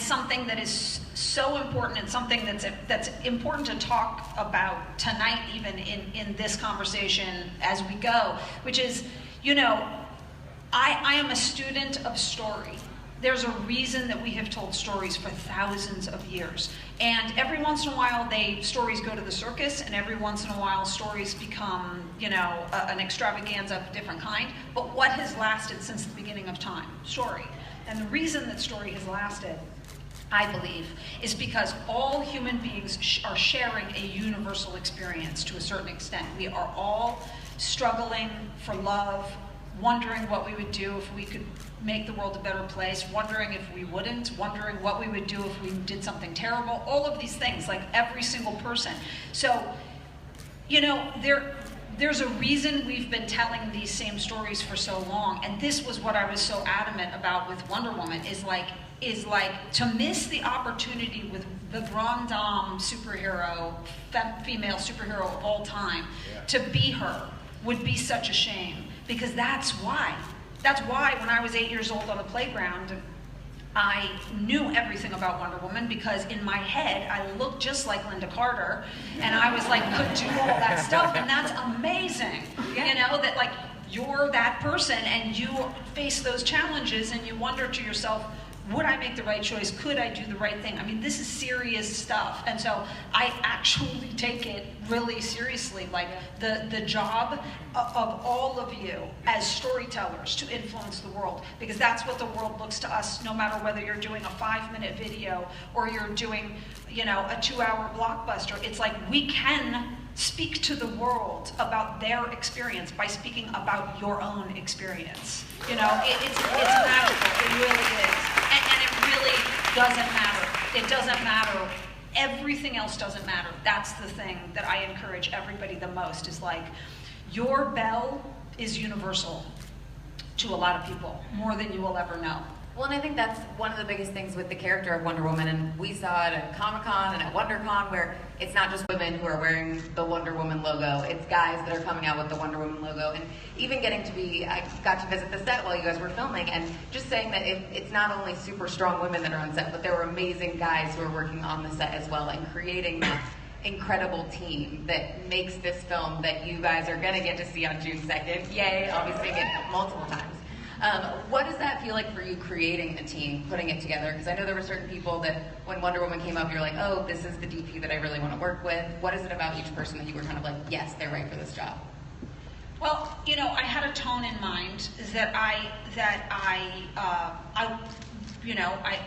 something that is so important, and something that's important to talk about tonight, even in this conversation as we go, which is, you know, I am a student of story. There's a reason that we have told stories for thousands of years. And every once in a while, stories go to the circus, and every once in a while, stories become, you know, an extravaganza of a different kind. But what has lasted since the beginning of time? Story. And the reason that story has lasted, I believe, is because all human beings are sharing a universal experience to a certain extent. We are all struggling for love, wondering what we would do if we could make the world a better place, wondering if we wouldn't, wondering what we would do if we did something terrible, all of these things, like every single person. So, you know, there's a reason we've been telling these same stories for so long, and this was what I was so adamant about with Wonder Woman, is like to miss the opportunity with the grande dame superhero, female superhero of all time, to be her would be such a shame. Because that's why when I was 8 years old on the playground, I knew everything about Wonder Woman, because in my head, I looked just like Linda Carter, and I was like, could do all that stuff, and that's amazing. You know, that like, you're that person, and you face those challenges, and you wonder to yourself, would I make the right choice? Could I do the right thing? I mean, this is serious stuff. And so I actually take it really seriously, like the job of all of you as storytellers to influence the world, because that's what the world looks to us, no matter whether you're doing a 5-minute video or you're doing, you know, a 2-hour blockbuster. It's like, we can speak to the world about their experience by speaking about your own experience. You know, it's magical, it really is. And it really doesn't matter. It doesn't matter. Everything else doesn't matter. That's the thing that I encourage everybody the most, is like, your bell is universal to a lot of people, more than you will ever know. Well, and I think that's one of the biggest things with the character of Wonder Woman, and we saw it at Comic-Con and at WonderCon, where it's not just women who are wearing the Wonder Woman logo, it's guys that are coming out with the Wonder Woman logo. And even I got to visit the set while you guys were filming, and just saying that it's not only super strong women that are on set, but there were amazing guys who are working on the set as well, and creating that incredible team that makes this film that you guys are going to get to see on June 2nd. Yay, I'll be seeing it multiple times. What does that feel like for you, creating a team, putting it together? Because I know there were certain people that when Wonder Woman came up, you're like, oh, this is the DP that I really want to work with. What is it about each person that you were kind of like, yes, they're right for this job? Well, you know, I had a tone in mind that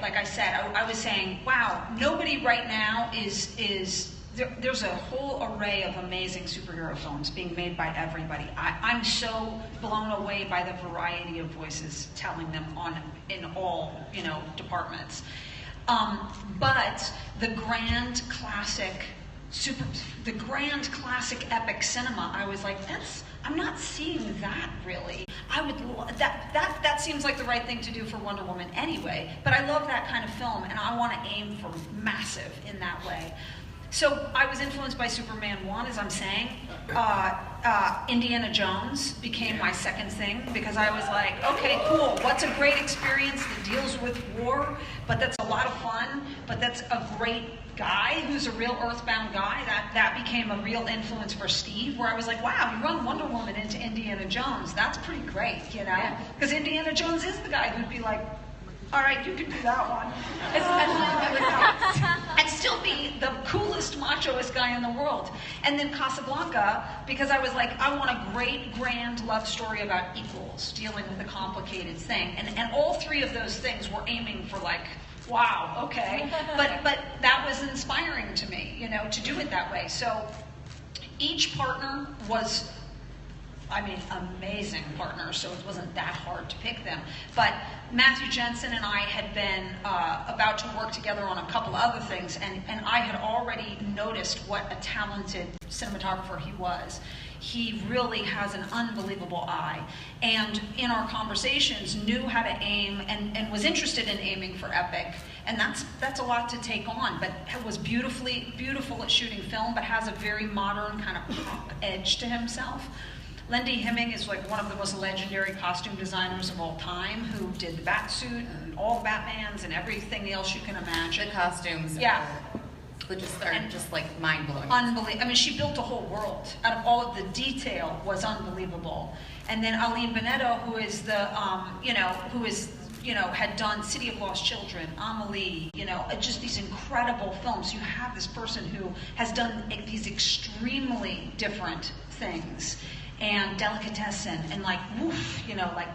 like I said, I was saying, wow, nobody right now is there's a whole array of amazing superhero films being made by everybody. I'm so blown away by the variety of voices telling them in all, you know, departments. But the grand classic epic cinema, I was like, I'm not seeing that really. That seems like the right thing to do for Wonder Woman anyway, but I love that kind of film, and I want to aim for massive in that way. So I was influenced by Superman 1, as I'm saying. Indiana Jones became my second thing, because I was like, okay, cool, what's a great experience that deals with war, but that's a lot of fun, but that's a great guy who's a real earthbound guy. That became a real influence for Steve, where I was like, wow, you run Wonder Woman into Indiana Jones, that's pretty great, you know? Because Indiana Jones is the guy who'd be like, all right, you can do that one. And still be the coolest, machoest guy in the world. And then Casablanca, because I was like, I want a great, grand love story about equals, dealing with a complicated thing. And all three of those things were aiming for like, wow, okay. But that was inspiring to me, you know, to do it that way. So each partner was, I mean, amazing partners, so it wasn't that hard to pick them. But Matthew Jensen and I had been about to work together on a couple other things, and I had already noticed what a talented cinematographer he was. He really has an unbelievable eye, and in our conversations knew how to aim and was interested in aiming for epic. And that's a lot to take on, but was beautiful at shooting film, but has a very modern kind of pop edge to himself. Lindy Hemming is like one of the most legendary costume designers of all time, who did the Batsuit and all the Batmans and everything else you can imagine. The costumes. Yeah. Which are just like mind-blowing. Unbelievable. I mean, she built a whole world out of all of the detail was unbelievable. And then Aline Bonetto, who is the, had done City of Lost Children, Amelie, just these incredible films. You have this person who has done these extremely different things. And Delicatessen, and like, woof,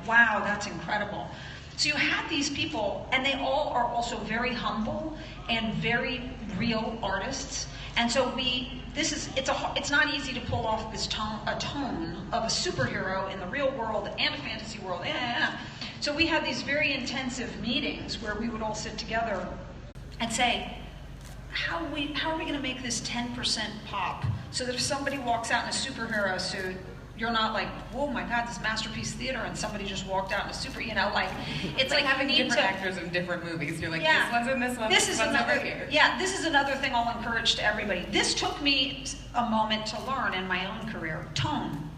wow, that's incredible. So you have these people, and they all are also very humble and very real artists. And so it's not easy to pull off this tone of a superhero in the real world and a fantasy world. So we had these very intensive meetings where we would all sit together and say, how are we going to make this 10% pop so that if somebody walks out in a superhero suit, you're not like, whoa, my God, this masterpiece theater, and somebody just walked out in a super, it's like having different actors in different movies. You're like, yeah, this one's in this one, this one's over here. Yeah, this is another thing I'll encourage to everybody. This took me a moment to learn in my own career. Tone.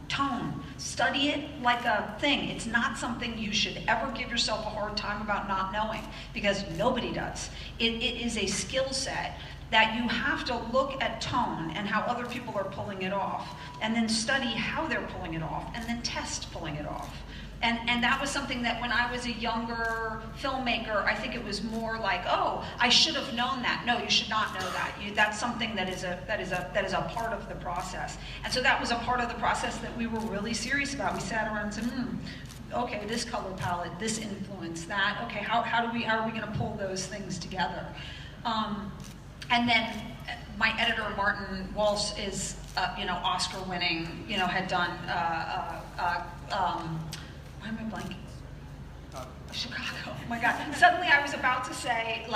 Study it like a thing. It's not something you should ever give yourself a hard time about not knowing, because nobody does. It is a skill set that you have to look at tone and how other people are pulling it off, and then study how they're pulling it off, and then test pulling it off. And that was something that when I was a younger filmmaker, I think it was more like, oh, I should have known that. No, you should not know that. That's something that is a part of the process. And so that was a part of the process that we were really serious about. We sat around and said, okay, this color palette, this influence, that. Okay, how are we going to pull those things together? And then my editor, Martin Walsh, is, Oscar winning, had done, why am I blanking? Chicago. Oh my God. Suddenly I was about to say,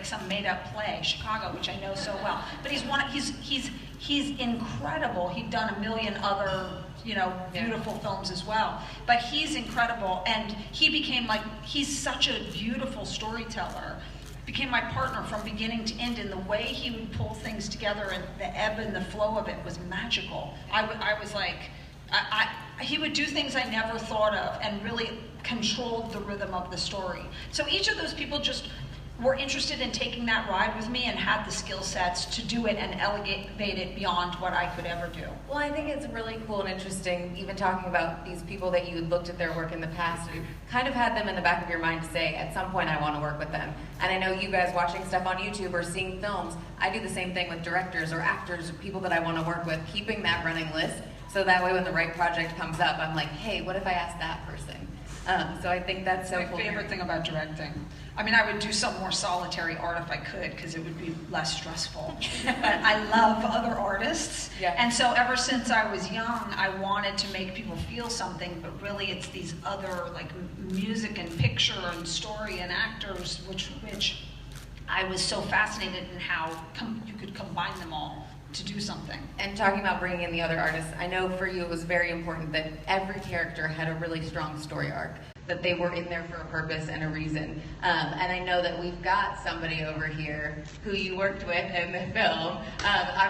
some made-up play, Chicago, which I know so well. But he's incredible. He'd done a million other, beautiful films as well. But he's incredible, and he's such a beautiful storyteller. Became my partner from beginning to end, and the way he would pull things together and the ebb and the flow of it was magical. I was like, he would do things I never thought of and really controlled the rhythm of the story. So each of those people just were interested in taking that ride with me and had the skill sets to do it and elevate it beyond what I could ever do. Well, I think it's really cool and interesting, even talking about these people that you had looked at their work in the past and kind of had them in the back of your mind to say, at some point I want to work with them. And I know you guys watching stuff on YouTube or seeing films, I do the same thing with directors or actors or people that I want to work with, keeping that running list, so that way when the right project comes up, I'm like, hey, what if I asked that person? So I think that's so cool. My favorite thing about directing. I mean, I would do some more solitary art if I could, because it would be less stressful. But I love other artists. Yeah. And so ever since I was young, I wanted to make people feel something, but really it's these other, like, music and picture and story and actors, which I was so fascinated in how you could combine them all to do something. And talking about bringing in the other artists, I know for you it was very important that every character had a really strong story arc, that they were in there for a purpose and a reason. And I know that we've got somebody over here who you worked with in the film.